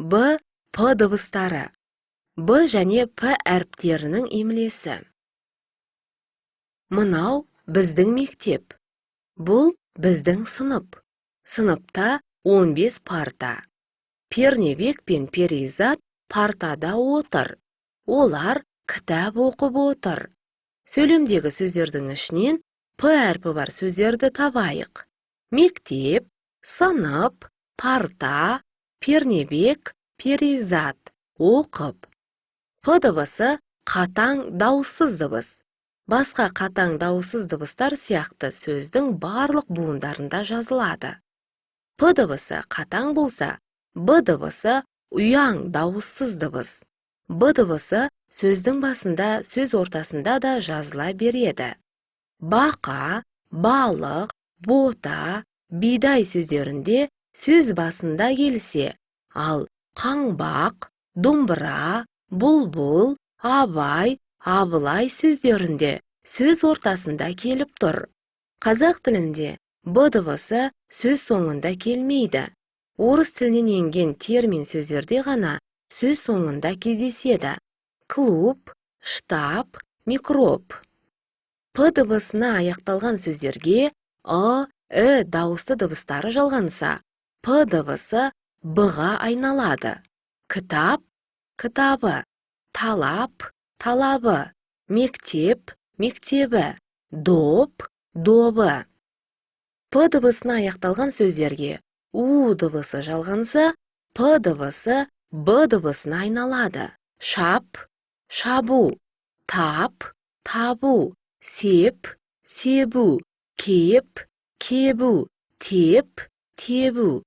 Б, П дыбыстары. Б және П әріптерінің емлесі. Мынау біздің мектеп. Бұл біздің сынып. Сыныпта 15 парта. Пернебек пен Перизат партада отыр. Олар кітап оқып отыр. Сөйлемдегі сөздердің ішінен П әрпі бар сөздерді табайық. Мектеп, сынып, парта, Пернебек, Перизат, оқып. П дыбысы қатаң дауыссыз дыбыс. Басқа қатаң дауыссыз дыбыстар сияқты сөздің барлық буындарында жазылады. П дыбысы қатаң болса, Б дыбысы ұяң дауыссыз дыбыс. Б дыбысы сөздің басында, сөз ортасында да жазыла береді. Бақа, балық, бота, бидай сөздерінде сөз басында келсе, ал қаңбақ, домбыра, бұлбұл, абай, абылай сөздерінде сөз ортасында келіп тұр. Қазақ тілінде Б дыбысы сөз соңында келмейді. Орыс тілінен енген термин сөздерде ғана сөз соңында кездеседі. Клуб, штаб, микроб. П дыбысына аяқталған сөздерге ы, дауысты дыбыстары жалғанса, П дыбысы Б-ға айналады. Кітап, кітабы, талап, талабы, мектеп, мектебі, доп, добы. П дыбысына аяқталған сөздерге У дыбысы жалғанса, П дыбысы Б дыбысына айналады. Шап, шабу, тап, табу, сеп, себу, кеп, кебу, теп, тебу.